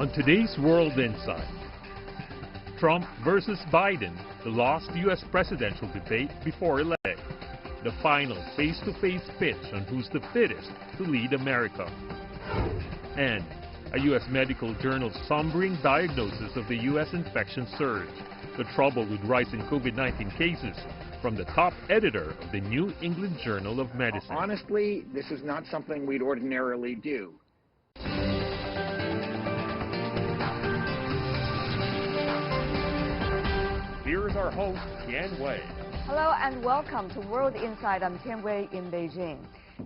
On today's World Insight, Trump versus Biden, the lost U.S. presidential debate before election, the final face-to-face pitch on who's the fittest to lead America, and a U.S. medical journal's sombering diagnosis of the U.S. infection surge, the trouble with rising COVID-19 cases, from the top editor of the New England Journal of Medicine. Honestly, this is not something we'd ordinarily do. Here is our host, Tian Wei. Hello and welcome to World Insight. I'm Tian Wei in Beijing.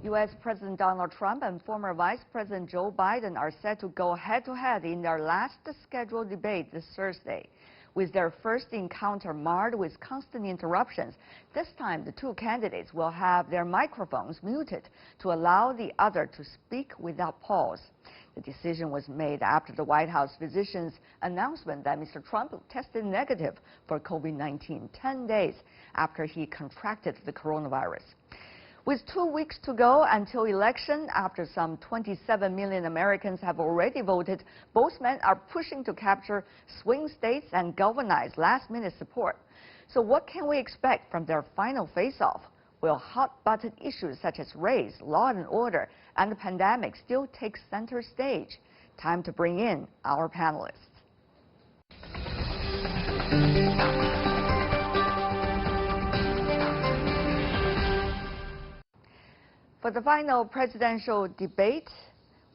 U.S. President Donald Trump and former Vice President Joe Biden are set to go head-to-head in their last scheduled debate this Thursday. With their first encounter marred with constant interruptions, this time the two candidates will have their microphones muted to allow the other to speak without pause. The decision was made after the White House physician's announcement that Mr. Trump tested negative for COVID-19 10 days after he contracted the coronavirus. With 2 weeks to go until election, after some 27 million Americans have already voted, both men are pushing to capture swing states and galvanize last-minute support. So what can we expect from their final face-off? Will hot-button issues such as race, law and order, and the pandemic still take center stage? Time to bring in our panelists. For the final presidential debate,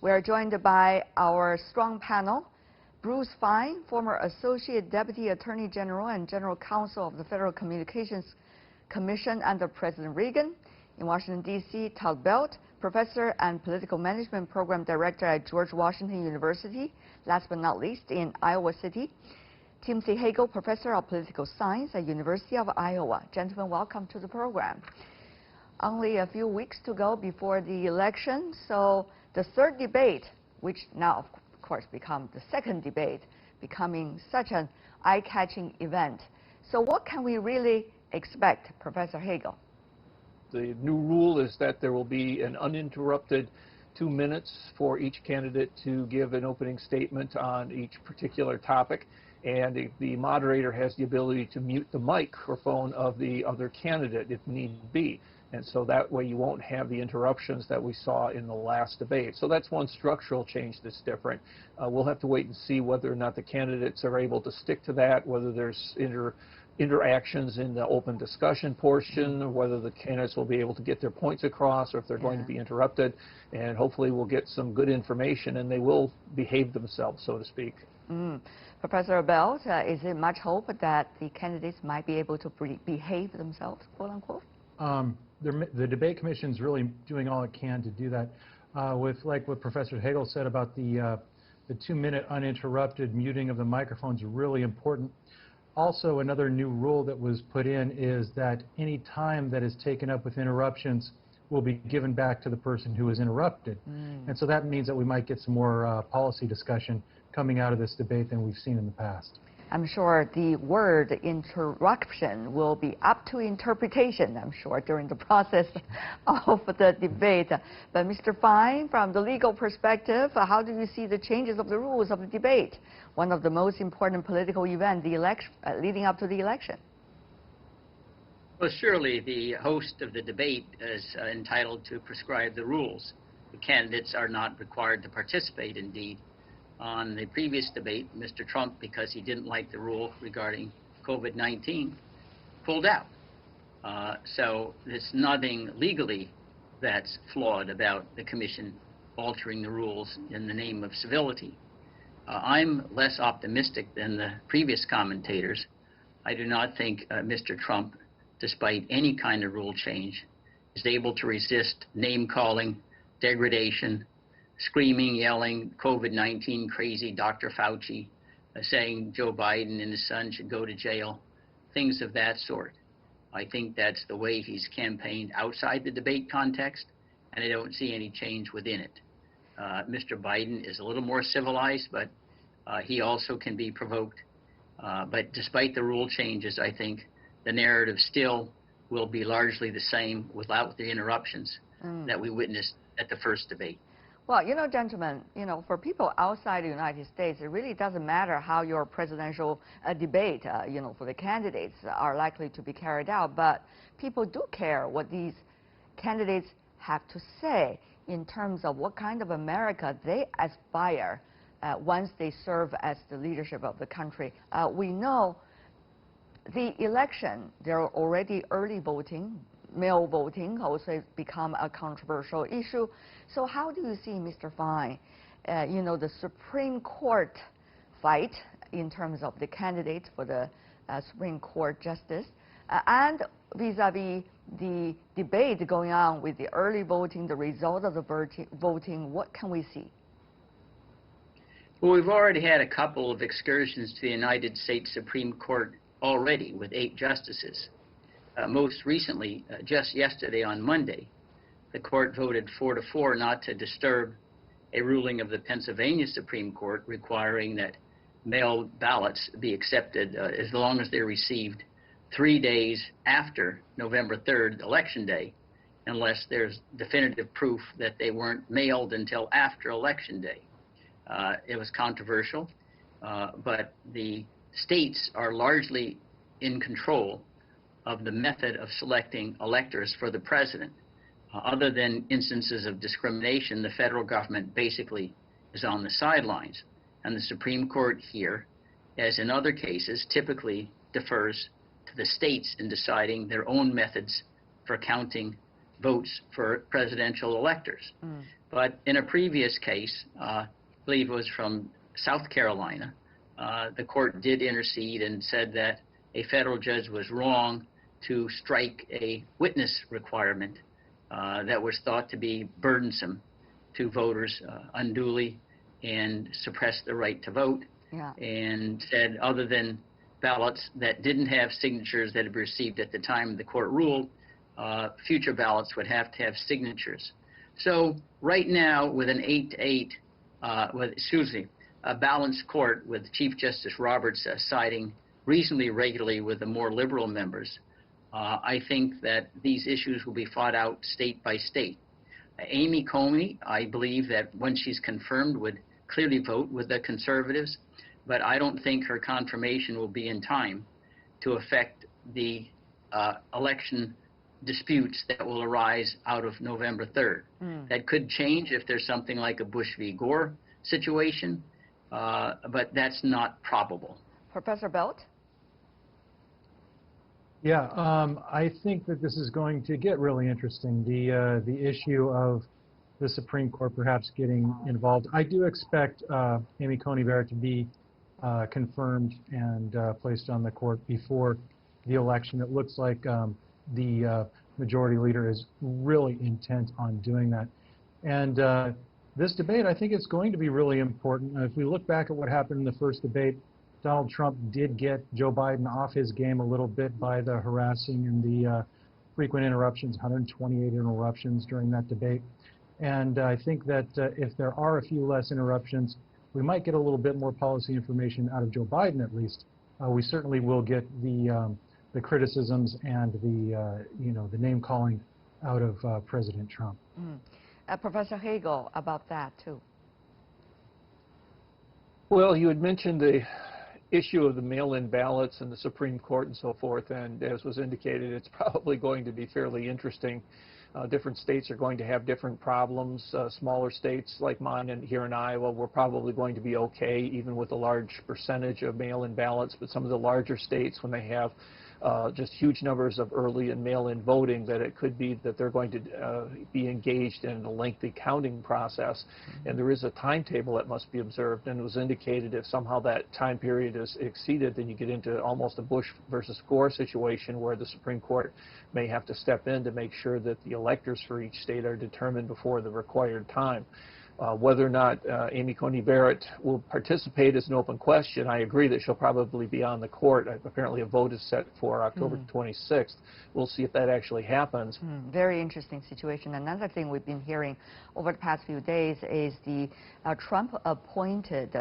we are joined by our strong panel. Bruce Fein, former Associate Deputy Attorney General and General Counsel of the Federal Communications Commission under President Reagan. In Washington, D.C., Todd Belt, Professor and Political Management Program Director at George Washington University. Last but not least, in Iowa City, Timothy Hagel, Professor of Political Science at University of Iowa. Gentlemen, welcome to the program. Only a few weeks to go before the election, so the third debate, which now, of course, becomes the second debate, becoming such an eye-catching event. So what can we really expect, Professor Hagel? The new rule is that there will be an uninterrupted 2 minutes for each candidate to give an opening statement on each particular topic, and the moderator has the ability to mute the microphone of the other candidate if need be. And so that way you won't have the interruptions that we saw in the last debate. So that's one structural change that's different. We'll have to wait and see whether or not the candidates are able to stick to that, whether there's interactions in the open discussion portion, or whether the candidates will be able to get their points across, or if they're going to be interrupted. And hopefully we'll get some good information and they will behave themselves, so to speak. Professor Belt, is there much hope that the candidates might be able to behave themselves, quote unquote? The debate commission is really doing all it can to do that. With like what Professor Hagel said about the 2-minute uninterrupted muting of the microphones, really important. Also, another new rule that was put in is that any time that is taken up with interruptions will be given back to the person who was interrupted. And so that means that we might get some more policy discussion coming out of this debate than we've seen in the past. I'm sure the word interruption will be up to interpretation, I'm sure, during the process of the debate. But Mr. Fein, from the legal perspective, how do you see the changes of the rules of the debate, one of the most important political events, the election, leading up to the election? Well, surely the host of the debate is entitled to prescribe the rules. The candidates are not required to participate, indeed. On the previous debate, Mr. Trump, because he didn't like the rule regarding COVID-19, pulled out. So there's nothing legally that's flawed about the commission altering the rules in the name of civility. I'm less optimistic than the previous commentators. I do not think Mr. Trump, despite any kind of rule change, is able to resist name-calling, degradation, screaming, yelling, COVID-19 crazy Dr. Fauci, saying Joe Biden and his son should go to jail, things of that sort. I think that's the way he's campaigned outside the debate context, and I don't see any change within it. Mr. Biden is a little more civilized, but he also can be provoked. But despite the rule changes, I think the narrative still will be largely the same without the interruptions that we witnessed at the first debate. Well, you know, gentlemen, for people outside the United States, it really doesn't matter how your presidential debate, for the candidates are likely to be carried out, but people do care what these candidates have to say in terms of what kind of America they aspire once they serve as the leadership of the country. We know the election, there are already early voting. Mail voting also has become a controversial issue. So how do you see, Mr. FEIN, the Supreme Court fight in terms of the candidates for the Supreme Court justice and vis-a-vis the debate going on with the early voting, the result of the voting, what can we see? Well, we've already had a couple of excursions to the United States Supreme Court already with 8 justices. Most recently, just yesterday on Monday, the court voted 4-4 not to disturb a ruling of the Pennsylvania Supreme Court requiring that mailed ballots be accepted as long as they're received 3 days after November 3rd, Election Day, unless there's definitive proof that they weren't mailed until after Election Day. It was controversial, but the states are largely in control of the method of selecting electors for the president. Other than instances of discrimination, the federal government basically is on the sidelines. And the Supreme Court here, as in other cases, typically defers to the states in deciding their own methods for counting votes for presidential electors. But in a previous case, I believe it was from South Carolina, the court did intercede and said that a federal judge was wrong to strike a witness requirement that was thought to be burdensome to voters unduly and suppress the right to vote, and said other than ballots that didn't have signatures that had been received at the time the court ruled, future ballots would have to have signatures. So right now, with an 8-8, a balanced court with Chief Justice Roberts siding reasonably regularly with the more liberal members, I think that these issues will be fought out state by state. Amy Coney, I believe that when she's confirmed, would clearly vote with the conservatives, but I don't think her confirmation will be in time to affect the election disputes that will arise out of November 3rd. That could change if there's something like a Bush v. Gore situation, but that's not probable. Professor Belt? Yeah, I think that this is going to get really interesting. The issue of the Supreme Court perhaps getting involved. I do expect Amy Coney Barrett to be confirmed and placed on the court before the election. It looks like the majority leader is really intent on doing that. And this debate, I think it's going to be really important. If we look back at what happened in the first debate, Donald Trump did get Joe Biden off his game a little bit by the harassing and the frequent interruptions, 128 interruptions during that debate. And I think that if there are a few less interruptions, we might get a little bit more policy information out of Joe Biden at least. We certainly will get the criticisms and the name calling out of President Trump. Professor Hagel, about that too. Well, you had mentioned the issue of the mail-in ballots in the Supreme Court and so forth, and as was indicated, it's probably going to be fairly interesting. Different states are going to have different problems. Smaller states like mine and here in Iowa, we're probably going to be okay, even with a large percentage of mail-in ballots, but some of the larger states, when they have just huge numbers of early and mail-in voting, that it could be that they're going to be engaged in a lengthy counting process. And there is a timetable that must be observed, and it was indicated if somehow that time period is exceeded, then you get into almost a Bush versus Gore situation where the Supreme Court may have to step in to make sure that the electors for each state are determined before the required time. Whether or not Amy Coney Barrett will participate is an open question. I agree that she'll probably be on the court. Apparently a vote is set for October 26th. We'll see if that actually happens. Very interesting situation. Another thing we've been hearing over the past few days is the Trump appointed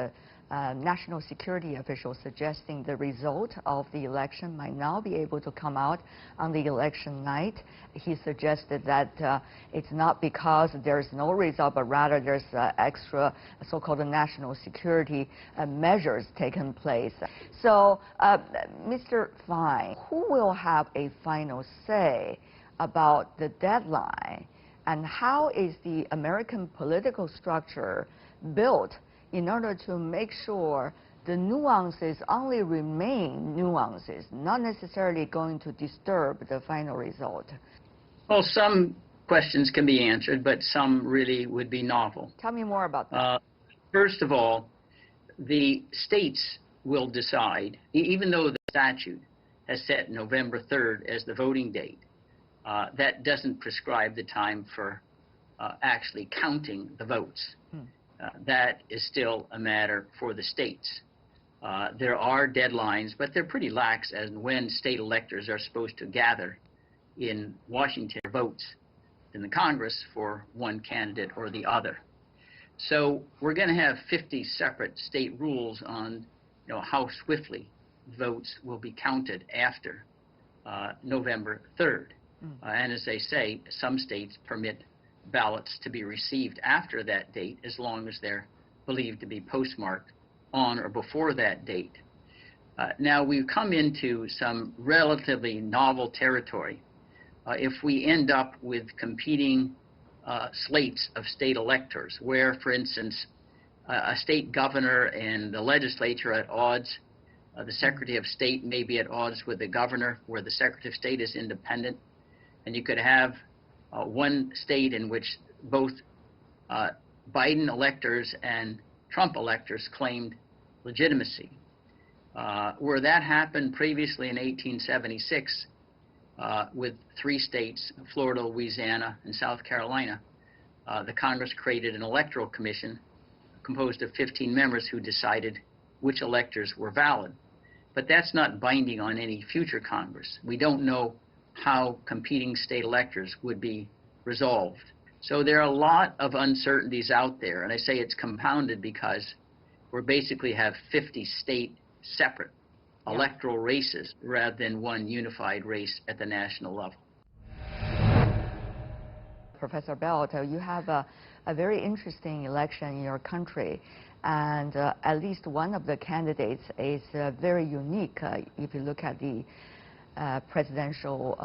national security official suggesting the result of the election might now be able to come out on the election night. He suggested that it's not because there's no result, but rather there's extra so-called national security measures taken place. So, Mr. FEIN, who will have a final say about the deadline, and how is the American political structure built in order to make sure the nuances only remain nuances, not necessarily going to disturb the final result? Well, some questions can be answered, but some really would be novel. Tell me more about that. First of all, the states will decide, even though the statute has set November 3rd as the voting date, that doesn't prescribe the time for actually counting the votes. That is still a matter for the states. There are deadlines, but they're pretty lax as when state electors are supposed to gather in Washington votes in the Congress for one candidate or the other. So we're going to have 50 separate state rules on how swiftly votes will be counted after November 3rd. And as they say, some states permit ballots to be received after that date as long as they're believed to be postmarked on or before that date. Now we've come into some relatively novel territory. If we end up with competing slates of state electors where, for instance, a state governor and the legislature are at odds, the Secretary of State may be at odds with the governor, where the Secretary of State is independent, and you could have one state in which both Biden electors and Trump electors claimed legitimacy. Where that happened previously in 1876 with 3 states, Florida, Louisiana, and South Carolina, the Congress created an electoral commission composed of 15 members who decided which electors were valid. But that's not binding on any future Congress. We don't know how competing state electors would be resolved. So there are a lot of uncertainties out there, and I say it's compounded because we basically have 50 state separate electoral races rather than one unified race at the national level. Professor Belt, you have a very interesting election in your country, and at least one of the candidates is very unique if you look at the presidential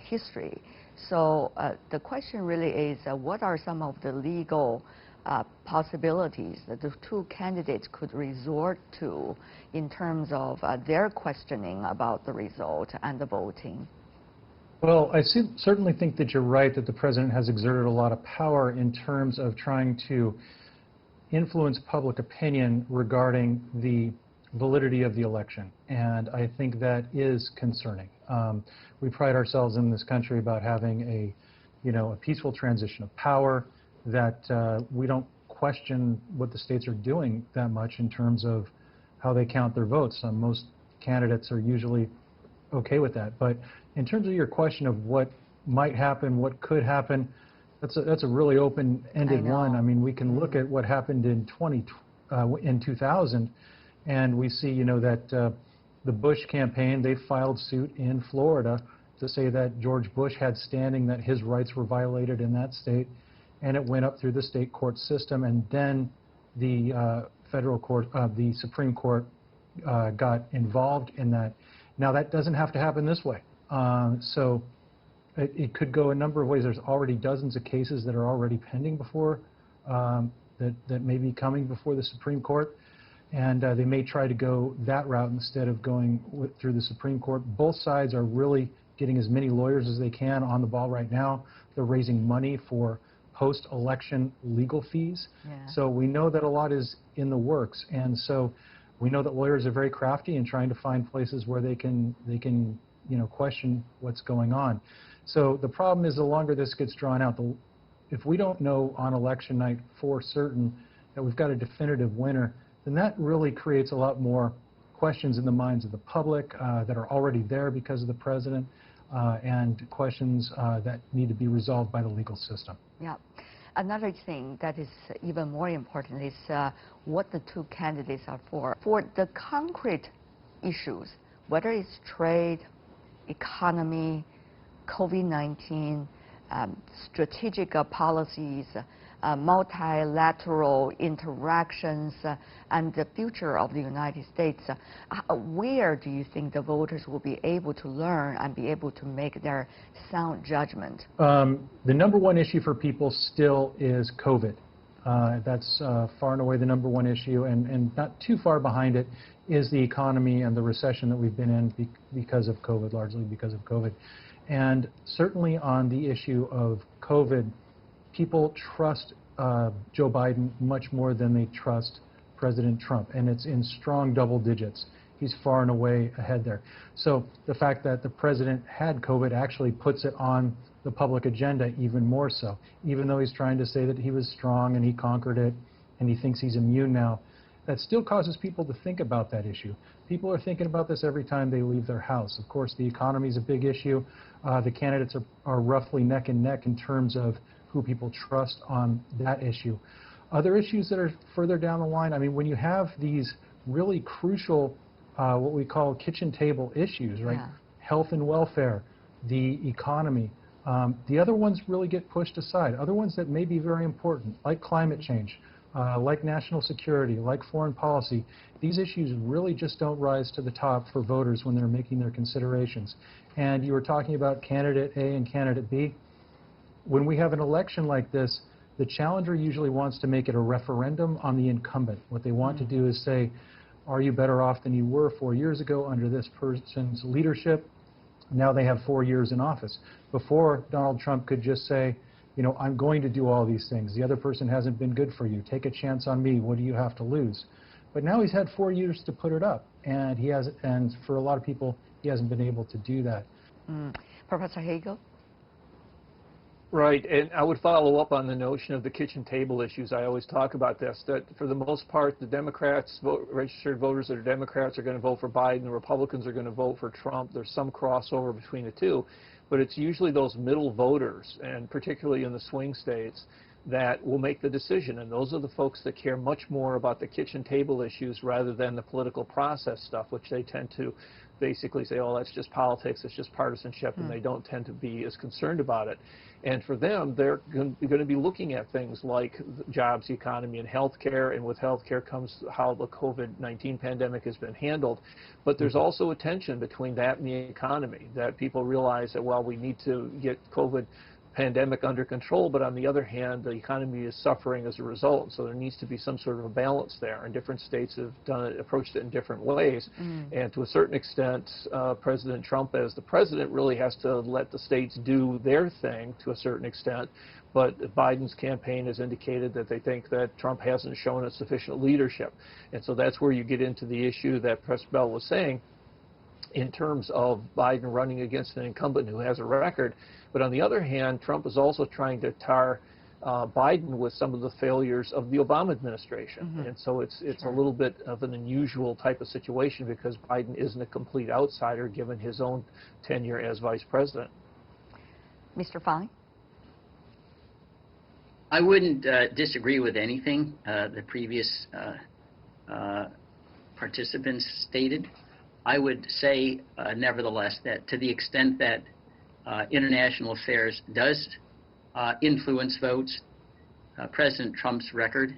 history. So the question really is, what are some of the legal possibilities that the 2 candidates could resort to in terms of their questioning about the result and the voting? Well, I certainly think that you're right that the president has exerted a lot of power in terms of trying to influence public opinion regarding the validity of the election, and I think that is concerning. We pride ourselves in this country about having a peaceful transition of power, that we don't question what the states are doing that much in terms of how they count their votes. Most candidates are usually okay with that. But in terms of your question of what might happen, what could happen, that's a really open-ended one. I mean, we can look at what happened in 2000, and we see, that the Bush campaign, they filed suit in Florida to say that George Bush had standing, that his rights were violated in that state, and it went up through the state court system, and then the federal court, the Supreme Court got involved in that. Now, that doesn't have to happen this way. So it could go a number of ways. There's already dozens of cases that are already pending before, that may be coming before the Supreme Court, and they may try to go that route instead of going through the Supreme Court. Both sides are really getting as many lawyers as they can on the ball right now. They're raising money for post-election legal fees. So we know that a lot is in the works, and so we know that lawyers are very crafty in trying to find places where they can question what's going on. So the problem is, the longer this gets drawn out, if we don't know on election night for certain that we've got a definitive winner, then that really creates a lot more questions in the minds of the public that are already there because of the president, and questions that need to be resolved by the legal system. Yeah. Another thing that is even more important is what the two candidates are for. For the concrete issues, whether it's trade, economy, COVID-19, strategic policies, multilateral interactions, and the future of the United States, where do you think the voters will be able to learn and be able to make their sound judgment? The number one issue for people still is COVID. That's far and away the number one issue, and not too far behind it is the economy and the recession that we've been in because of COVID, largely because of COVID. And certainly on the issue of COVID, people trust Joe Biden much more than they trust President Trump, and it's in strong double digits. He's far and away ahead there. So the fact that the president had COVID actually puts it on the public agenda even more so, even though he's trying to say that he was strong and he conquered it and he thinks he's immune now. That still causes people to think about that issue. People are thinking about this every time they leave their house. Of course, the economy is a big issue. The candidates are roughly neck and neck in terms of who people trust on that issue. Other issues that are further down the line, I mean, when you have these really crucial, what we call kitchen table issues, right? Yeah. Health and welfare, the economy. The other ones really get pushed aside. Other ones that may be very important, like climate change, like national security, like foreign policy. These issues really just don't rise to the top for voters when they're making their considerations. And you were talking about candidate A and candidate B. When we have an election like this, the challenger usually wants to make it a referendum on the incumbent. What they want to do is say, are you better off than you were 4 years ago under this person's leadership? Now they have 4 years in office. Before, Donald Trump could just say, you know, I'm going to do all these things. The other person hasn't been good for you. Take a chance on me. What do you have to lose? But now he's had 4 years to put it up, and he has, and for a lot of people, he hasn't been able to do that. Professor Hagel? Right, and I would follow up on the notion of the kitchen table issues. I always talk about this, that for the most part, the Democrats, registered voters that are Democrats are going to vote for Biden, the Republicans are going to vote for Trump. There's some crossover between the two, but it's usually those middle voters, and particularly in the swing states, that will make the decision, and those are the folks that care much more about the kitchen table issues rather than the political process stuff, which they tend to basically say, oh, that's just politics, it's just partisanship, and they don't tend to be as concerned about it. And for them, they're going to be looking at things like jobs, economy, and healthcare, and with healthcare comes how the COVID-19 pandemic has been handled. But there's also a tension between that and the economy, that people realize that, well, we need to get COVID pandemic under control, but on the other hand, the economy is suffering as a result. So there needs to be some sort of a balance there, and different states have approached it in different ways. And to a certain extent, President Trump, as the president, really has to let the states do their thing to a certain extent. But Biden's campaign has indicated that they think that Trump hasn't shown us sufficient leadership. And so that's where you get into the issue that Professor Bell was saying, in terms of Biden running against an incumbent who has a record. But on the other hand, Trump is also trying to tar Biden with some of the failures of the Obama administration. And so it's a little bit of an unusual type of situation because Biden isn't a complete outsider given his own tenure as vice president. Mr. FEIN? I wouldn't disagree with anything the previous participants stated. I would say, nevertheless, that to the extent that international affairs does influence votes, President Trump's record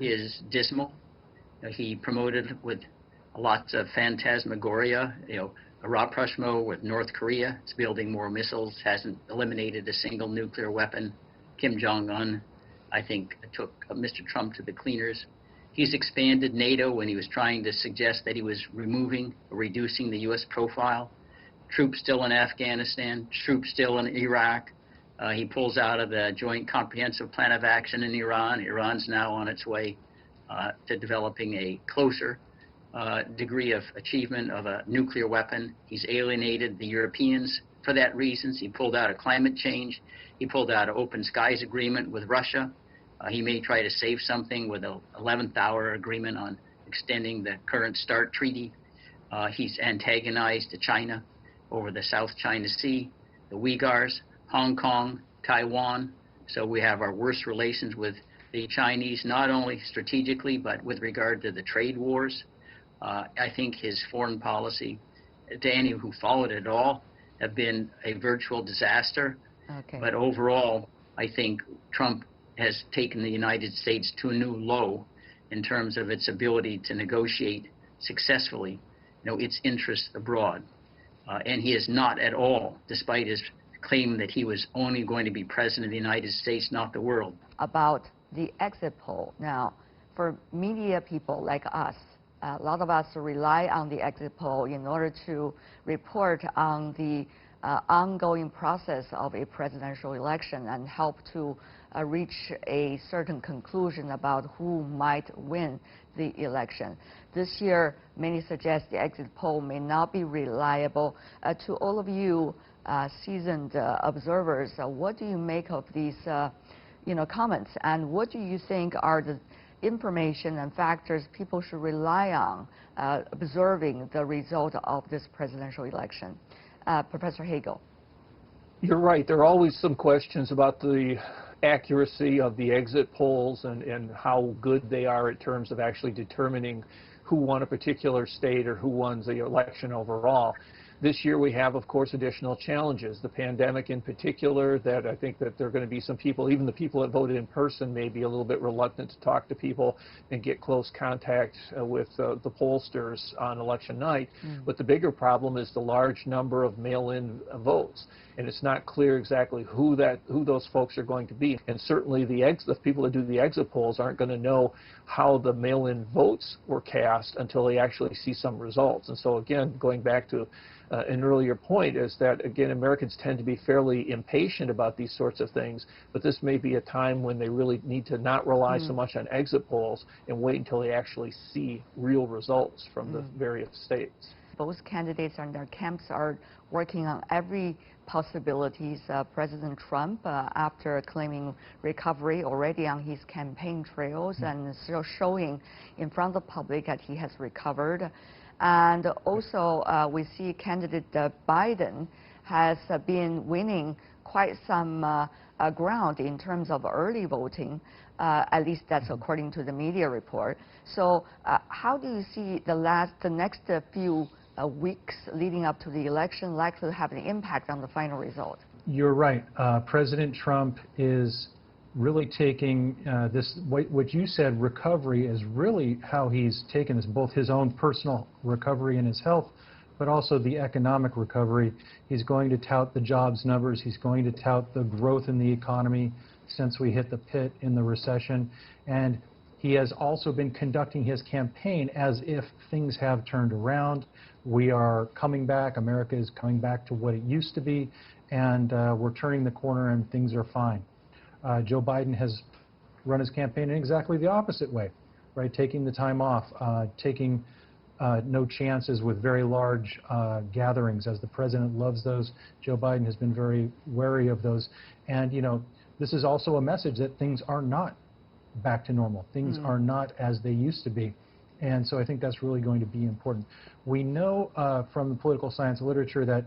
is dismal. He promoted with lots of phantasmagoria, a rapprochement with North Korea. It's building more missiles, hasn't eliminated a single nuclear weapon. Kim Jong-un, I think, took Mr. Trump to the cleaners. He's expanded NATO when he was trying to suggest that he was removing or reducing the U.S. profile. Troops still in Afghanistan, troops still in Iraq. He pulls out of the Joint Comprehensive Plan of Action in Iran. Iran's now on its way to developing a closer degree of achievement of a nuclear weapon. He's alienated the Europeans for that reason. He pulled out of climate change. He pulled out of Open Skies Agreement with Russia. He may try to save something with an 11th hour agreement on extending the current START treaty. He's antagonized China over the South China Sea, the Uyghurs, Hong Kong, Taiwan, So we have our worst relations with the Chinese, not only strategically, but with regard to the trade wars. I think his foreign policy, to any who followed it at all, have been a virtual disaster. Okay. But overall, I think Trump has taken the United States to a new low in terms of its ability to negotiate successfully, its interests abroad. And he is not at all, despite his claim that he was only going to be president of the United States, not the world. About the exit poll. Now, for media people like us, a lot of us rely on the exit poll in order to report on the ongoing process of a presidential election and help to reach a certain conclusion about who might win the election. This year, many suggest the exit poll may not be reliable. To all of you seasoned observers, what do you make of these comments, and what do you think are the information and factors people should rely on observing the result of this presidential election? Professor Hagel. You're right. There are always some questions about the accuracy of the exit polls and how good they are in terms of actually determining who won a particular state or who won the election overall. This year we have, of course, additional challenges. The pandemic in particular, that I think that there are going to be some people, even the people that voted in person, may be a little bit reluctant to talk to people and get close contact with the pollsters on election night. But the bigger problem is the large number of mail-in votes. And it's not clear exactly who those folks are going to be. And certainly the people that do the exit polls aren't going to know how the mail-in votes were cast until they actually see some results. And so again, going back to an earlier point, is that, again, Americans tend to be fairly impatient about these sorts of things, but this may be a time when they really need to not rely so much on exit polls and wait until they actually see real results from the various states. Both candidates and their camps are working on every possibilities. President Trump, after claiming recovery already on his campaign trails and still showing in front of the public that he has recovered. And also, we see candidate Biden has been winning quite some ground in terms of early voting. At least that's according to the media report. So how do you see the next few weeks leading up to the election likely to have an impact on the final result? You're right. President Trump is really taking what you said, recovery, is really how he's taken this, both his own personal recovery in his health, but also the economic recovery. He's going to tout the jobs numbers. He's going to tout the growth in the economy since we hit the pit in the recession. And he has also been conducting his campaign as if things have turned around. We are coming back. America is coming back to what it used to be, and we're turning the corner and things are fine. Joe Biden has run his campaign in exactly the opposite way, right? Taking the time off, taking no chances with very large gatherings. As the president loves those, Joe Biden has been very wary of those. And, this is also a message that things are not back to normal. Things are not as they used to be. And so I think that's really going to be important. We know from the political science literature that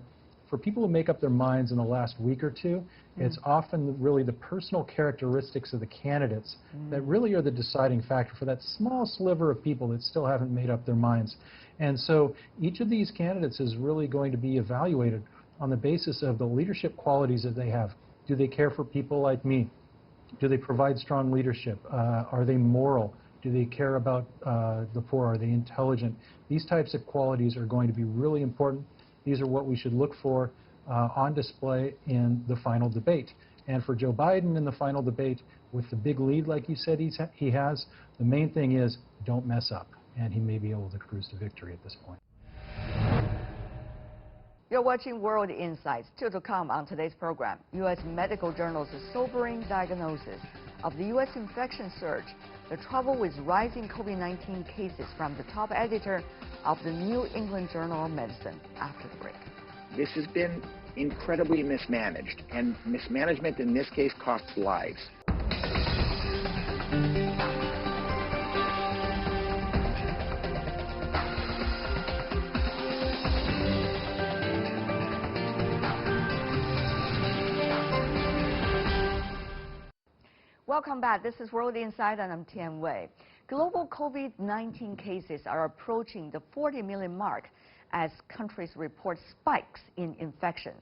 for people who make up their minds in the last week or two, it's often really the personal characteristics of the candidates that really are the deciding factor for that small sliver of people that still haven't made up their minds. And so each of these candidates is really going to be evaluated on the basis of the leadership qualities that they have. Do they care for people like me? Do they provide strong leadership? Are they moral? Do they care about the poor? Are they intelligent? These types of qualities are going to be really important. These are what we should look for on display in the final debate. And for Joe Biden in the final debate, with the big lead like you said he has, the main thing is don't mess up, and he may be able to cruise to victory at this point. You're watching World Insights. Still to come on today's program, U.S. medical journal's sobering diagnosis of the U.S. infection surge, the trouble with rising COVID-19 cases from the top editor of the New England Journal of Medicine after the break. This has been incredibly mismanaged, and mismanagement in this case costs lives. Welcome back. This is World Insight, and I'm Tian Wei. Global COVID-19 cases are approaching the 40 million mark as countries report spikes in infections.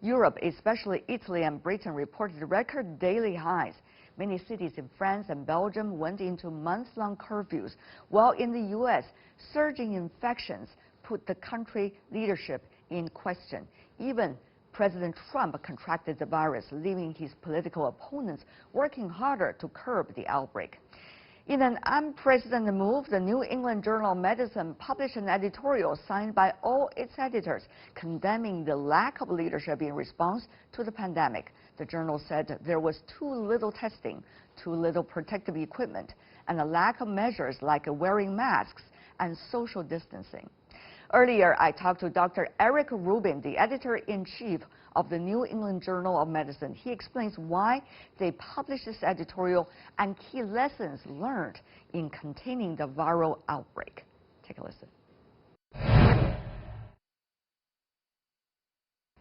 Europe, especially Italy and Britain, reported record daily highs. Many cities in France and Belgium went into months-long curfews, while in the U.S., surging infections put the country leadership in question. Even President Trump contracted the virus, leaving his political opponents working harder to curb the outbreak. In an unprecedented move, the New England Journal of Medicine published an editorial signed by all its editors, condemning the lack of leadership in response to the pandemic. The journal said there was too little testing, too little protective equipment, and a lack of measures like wearing masks and social distancing. Earlier, I talked to Dr. Eric Rubin, the editor-in-chief of the New England Journal of Medicine. He explains why they published this editorial and key lessons learned in containing the viral outbreak. Take a listen.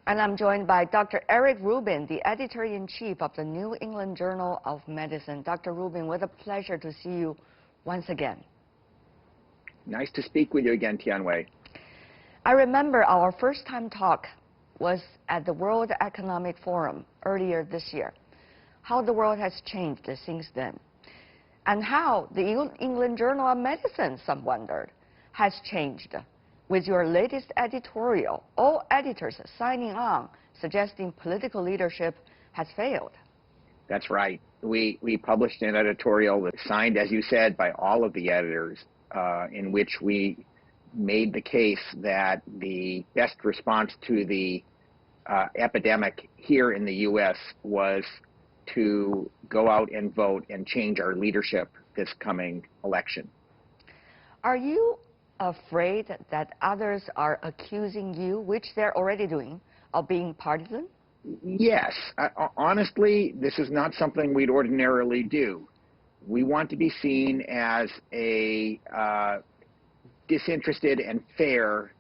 And I'm joined by Dr. Eric Rubin, the editor-in-chief of the New England Journal of Medicine. Dr. Rubin, what a pleasure to see you once again. Nice to speak with you again, Tian Wei. I remember our first time talk was at the World Economic Forum earlier this year. How the world has changed since then. And how the New England Journal of Medicine, some wondered, has changed with your latest editorial. All editors signing on, suggesting political leadership has failed. That's right. We published an editorial that signed, as you said, by all of the editors, in which we made the case that the best response to the epidemic here in the U.S. was to go out and vote and change our leadership this coming election. Are you afraid that others are accusing you, which they're already doing, of being partisan? Yes. Honestly, this is not something we'd ordinarily do. We want to be seen as a disinterested and fair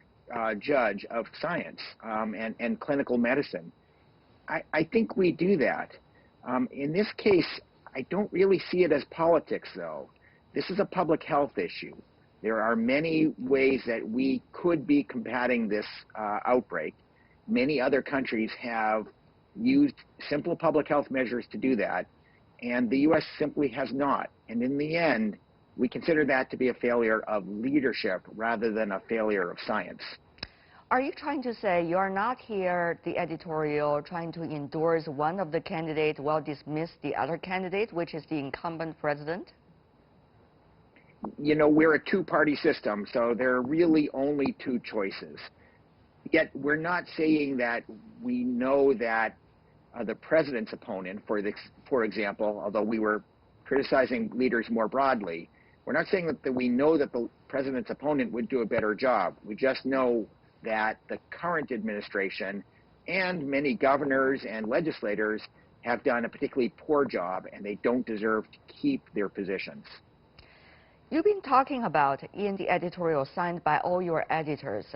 judge of science and clinical medicine. I think we do that. In this case, I don't really see it as politics, though. This is a public health issue. There are many ways that we could be combating this outbreak. Many other countries have used simple public health measures to do that, and the U.S. simply has not. And in the end, we consider that to be a failure of leadership rather than a failure of science. Are you trying to say you're not here, the editorial, trying to endorse one of the candidates while dismiss the other candidate, which is the incumbent president? You know, we're a two-party system, so there are really only two choices. Yet we're not saying that we know that the president's opponent, for example, although we were criticizing leaders more broadly, we're not saying that we know that the president's opponent would do a better job. We just know that the current administration and many governors and legislators have done a particularly poor job, and they don't deserve to keep their positions. You've been talking about, in the editorial signed by all your editors,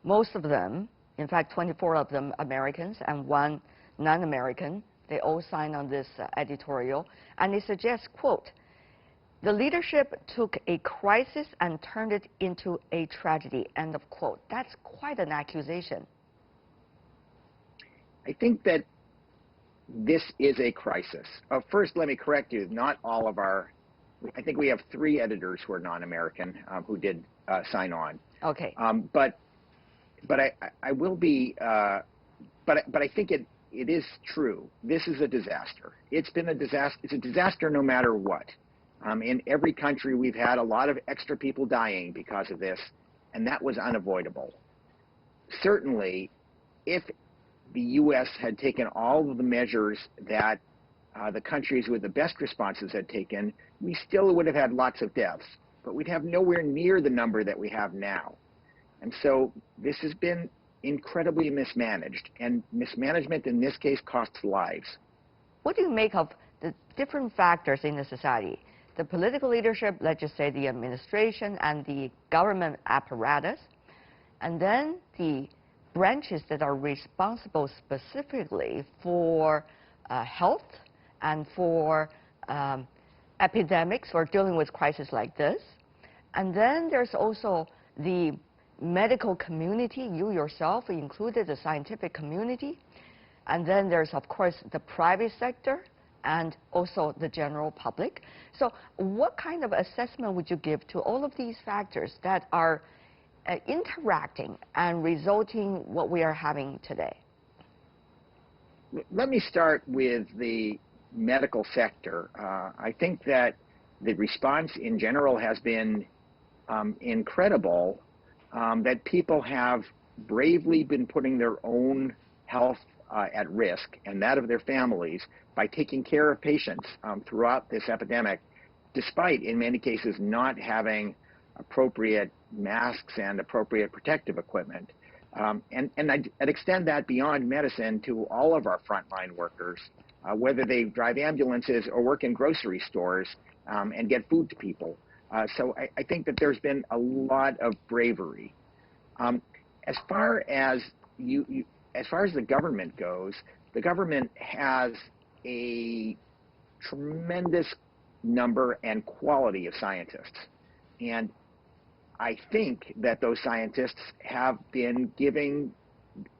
most of them, in fact 24 of them Americans and one non-American, they all signed on this editorial, and they suggest, quote, "The leadership took a crisis and turned it into a tragedy," end of quote. That's quite an accusation. I think that this is a crisis. First, let me correct you. Not all of I think we have 3 editors who are non-American who did sign on. Okay. But I will be, but I think it is true. This is a disaster. It's been a disaster. It's a disaster no matter what. In every country, we've had a lot of extra people dying because of this, and that was unavoidable. Certainly, if the U.S. had taken all of the measures that the countries with the best responses had taken, we still would have had lots of deaths, but we'd have nowhere near the number that we have now. And so this has been incredibly mismanaged, and mismanagement in this case costs lives. What do you make of the different factors in the society? The political leadership, let's just say the administration and the government apparatus, and then the branches that are responsible specifically for health and for epidemics or dealing with crises like this. And then there's also the medical community, you yourself included, the scientific community. And then there's, of course, the private sector and also the general public. So what kind of assessment would you give to all of these factors that are interacting and resulting what we are having today? Let me start with the medical sector. I think that the response in general has been incredible, that people have bravely been putting their own health at risk and that of their families by taking care of patients throughout this epidemic, despite, in many cases, not having appropriate masks and appropriate protective equipment. And I'd extend that beyond medicine to all of our frontline workers, whether they drive ambulances or work in grocery stores and get food to people. So I think that there's been a lot of bravery. As far as the government goes, the government has a tremendous number and quality of scientists. And I think that those scientists have been giving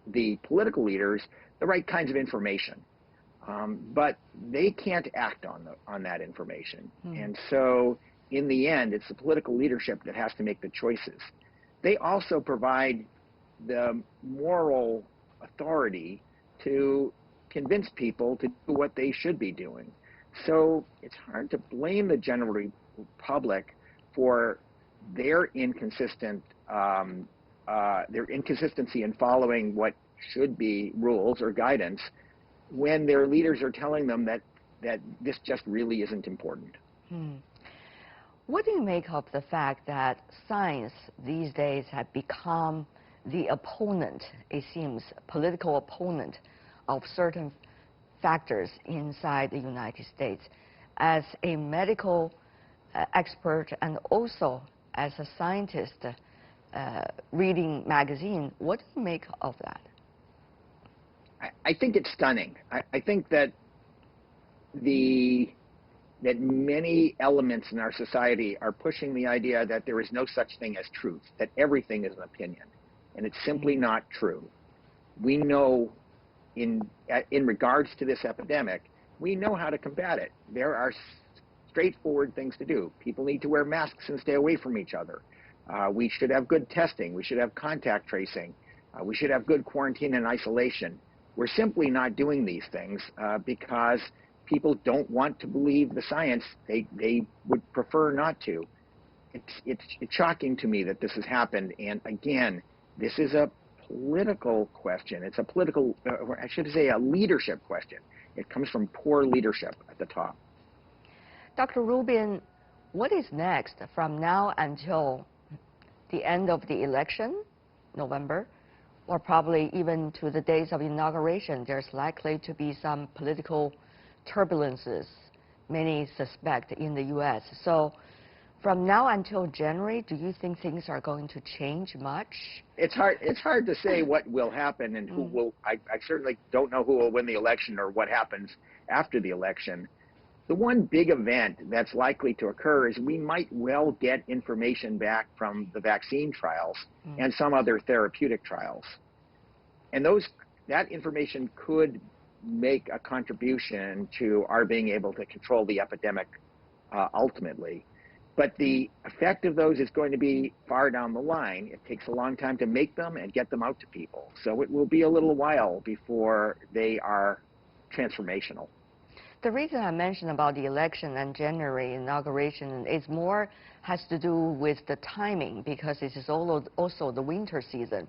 the political leaders the right kinds of information. But they can't act on that information. And so in the end, it's the political leadership that has to make the choices. They also provide the moral authority to convince people to do what they should be doing. So it's hard to blame the general public for their inconsistency in following what should be rules or guidance when their leaders are telling them that this just really isn't important. What do you make of the fact that science these days has become the opponent, it seems, political opponent of certain factors inside the United States? As a medical expert and also as a scientist reading magazine, what do you make of that? I think it's stunning. I think that many elements in our society are pushing the idea that there is no such thing as truth, that everything is an opinion, and it's simply not true. We know in regards to this epidemic, we know how to combat it. There are straightforward things to do. People need to wear masks and stay away from each other. We should have good testing. We should have contact tracing. We should have good quarantine and isolation. We're simply not doing these things because people don't want to believe the science. They would prefer not to. It's shocking to me that this has happened. And again, this is a political question. It's a political, or I should say, a leadership question. It comes from poor leadership at the top. Dr. Rubin, what is next from now until the end of the election, November, or probably even to the days of inauguration? There's likely to be some political turbulences, many suspect, in the U.S. So from now until January, do you think things are going to change much? It's hard to say what will happen and who will. I certainly don't know who will win the election or what happens after the election. The one big event that's likely to occur is we might well get information back from the vaccine trials and some other therapeutic trials. And that information could make a contribution to our being able to control the epidemic ultimately. But the effect of those is going to be far down the line. It takes a long time to make them and get them out to people. So it will be a little while before they are transformational. The reason I mentioned about the election and January inauguration is has to do with the timing, because it is also the winter season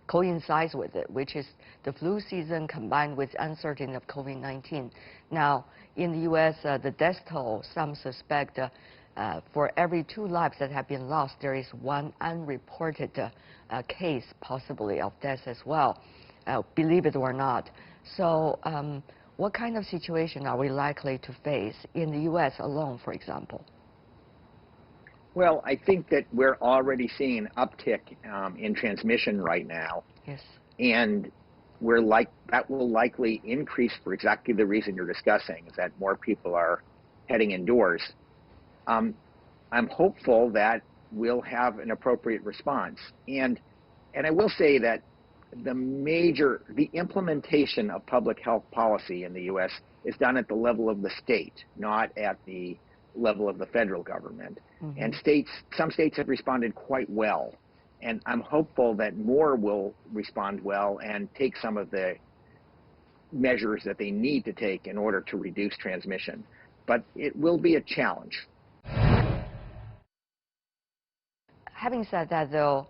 coincides with it, which is the flu season combined with uncertainty of COVID-19. Now, in the U.S., the death toll, some suspect for every 2 lives that have been lost, there is 1 unreported case possibly of death as well, believe it or not. So what kind of situation are we likely to face in the U.S. alone, for example? Well, I think that we're already seeing an uptick in transmission right now. Yes. And that will likely increase for exactly the reason you're discussing, is that more people are heading indoors. I'm hopeful that we'll have an appropriate response. And I will say that the implementation of public health policy in the U.S. is done at the level of the state, not at the level of the federal government. Mm-hmm. And some states have responded quite well. And I'm hopeful that more will respond well and take some of the measures that they need to take in order to reduce transmission. But it will be a challenge. Having said that, though,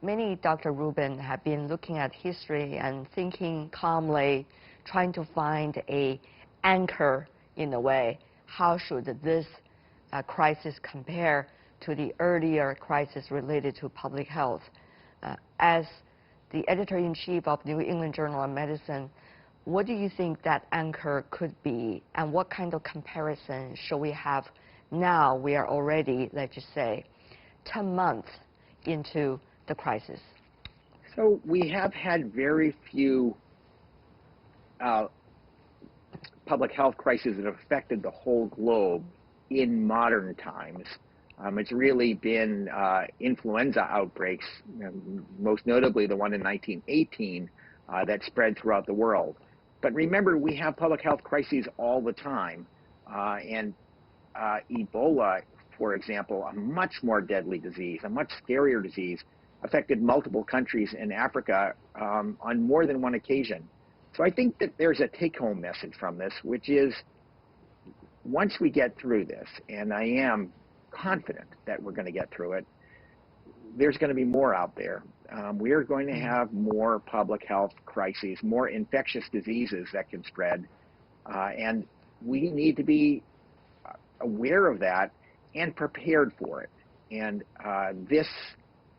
many, Dr. Rubin, have been looking at history and thinking calmly, trying to find an anchor in a way. How should this crisis compare to the earlier crisis related to public health? As the editor-in-chief of New England Journal of Medicine, what do you think that anchor could be, and what kind of comparison should we have now? We are already, let's just say, 10 months into the crisis. So we have had very few public health crises that have affected the whole globe in modern times. It's really been influenza outbreaks, most notably the one in 1918 that spread throughout the world. But remember, we have public health crises all the time. And Ebola, for example, a much more deadly disease, a much scarier disease, affected multiple countries in Africa on more than one occasion. So I think that there's a take-home message from this, which is once we get through this, and I am confident that we're going to get through it, there's going to be more out there. We are going to have more public health crises, more infectious diseases that can spread, and we need to be aware of that and prepared for it. And this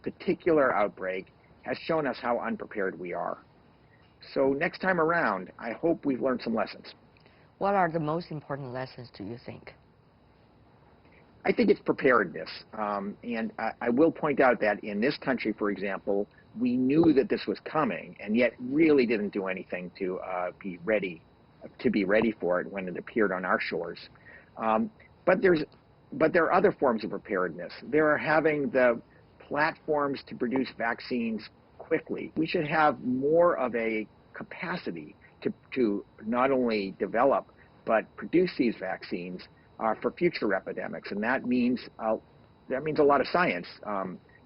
particular outbreak has shown us how unprepared we are. So next time around, I hope we've learned some lessons. What are the most important lessons, do you think? I think it's preparedness. And I will point out that in this country, for example, we knew that this was coming and yet really didn't do anything to be ready for it when it appeared on our shores. But there are other forms of preparedness. There are having the platforms to produce vaccines quickly. We should have more of a capacity to not only develop but produce these vaccines for future epidemics, and that means a lot of science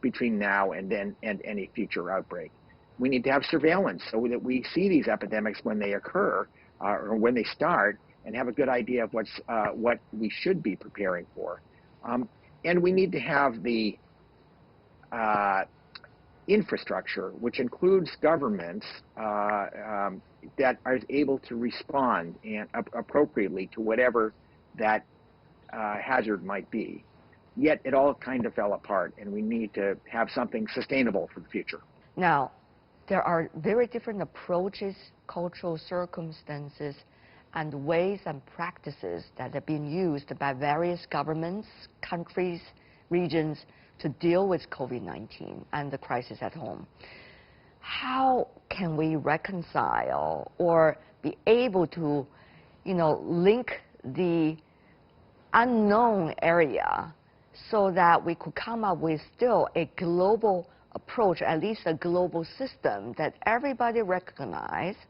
between now and then and any future outbreak. We need to have surveillance so that we see these epidemics when they occur or when they start, and have a good idea of what we should be preparing for. And we need to have the infrastructure, which includes governments that are able to respond appropriately to whatever that hazard might be. Yet it all kind of fell apart, and we need to have something sustainable for the future. Now, there are very different approaches, cultural circumstances, and ways and practices that have been used by various governments, countries, regions to deal with COVID-19 and the crisis at home. How can we reconcile or be able to, link the unknown area so that we could come up with still a global approach, at least a global system that everybody recognizes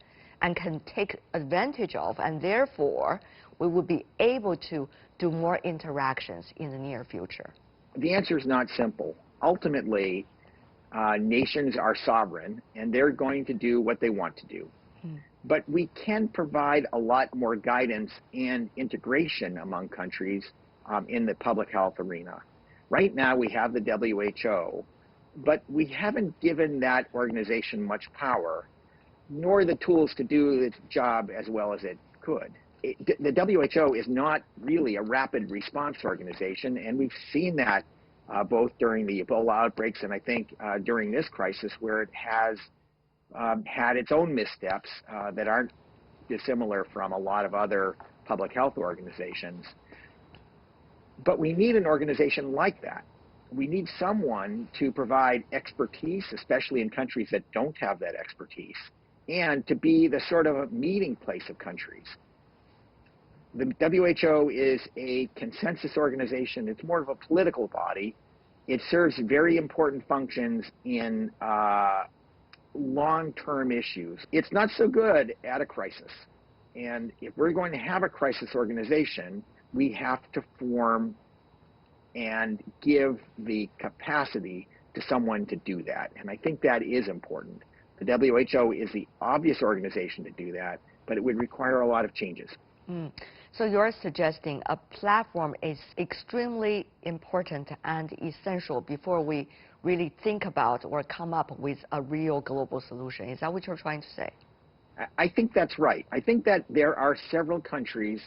and can take advantage of, and therefore we will be able to do more interactions in the near future? The answer is not simple. Ultimately, nations are sovereign, and they're going to do what they want to do. But we can provide a lot more guidance and integration among countries in the public health arena. Right now, we have the WHO, but we haven't given that organization much power, nor the tools to do its job as well as it could. The WHO is not really a rapid response organization, and we've seen that both during the Ebola outbreaks and I think during this crisis, where it has had its own missteps that aren't dissimilar from a lot of other public health organizations. But we need an organization like that. We need someone to provide expertise, especially in countries that don't have that expertise, and to be the sort of a meeting place of countries. The WHO is a consensus organization. It's more of a political body. It serves very important functions in long-term issues. It's not so good at a crisis. And if we're going to have a crisis organization, we have to form and give the capacity to someone to do that. And I think that is important. The WHO is the obvious organization to do that, but it would require a lot of changes. So you're suggesting a platform is extremely important and essential before we really think about or come up with a real global solution. Is that what you're trying to say? I think that's right. I think that there are several countries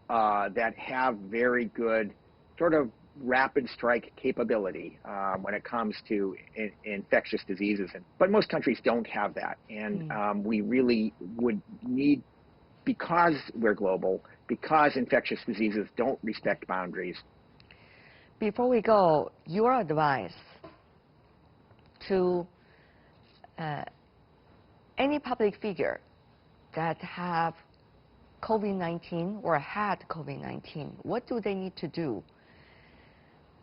that have very good sort of rapid strike capability when it comes to infectious diseases. But most countries don't have that. And we really would need, because we're global, because infectious diseases don't respect boundaries. Before we go, your advice to any public figure that have COVID-19 or had COVID-19, what do they need to do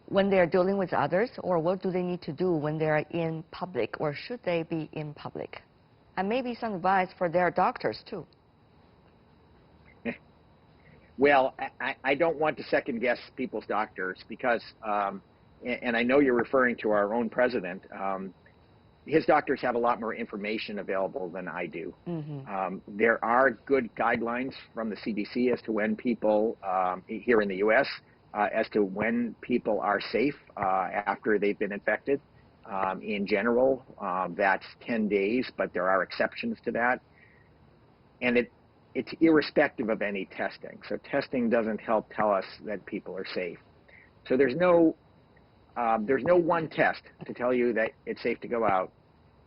when they're dealing with others, or what do they need to do when they're in public, or should they be in public? And maybe some advice for their doctors too. Well, I don't want to second guess people's doctors because, and I know you're referring to our own president, his doctors have a lot more information available than I do. There are good guidelines from the CDC as to when people, here in the U.S., as to when people are safe after they've been infected. In general, that's 10 days, but there are exceptions to that. And it's irrespective of any testing. So testing doesn't help tell us that people are safe. So there's no one test to tell you that it's safe to go out,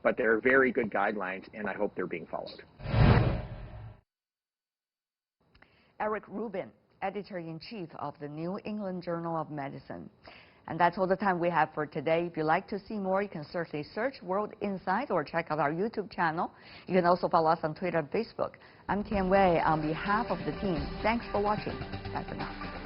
but there are very good guidelines, and I hope they're being followed. RUBIN, Editor-in-Chief of the New England Journal of Medicine. And that's all the time we have for today. If you'd like to see more, you can certainly search World Insight or check out our YouTube channel. You can also follow us on Twitter and Facebook. I'm Tian Wei on behalf of the team. Thanks for watching. Bye for now.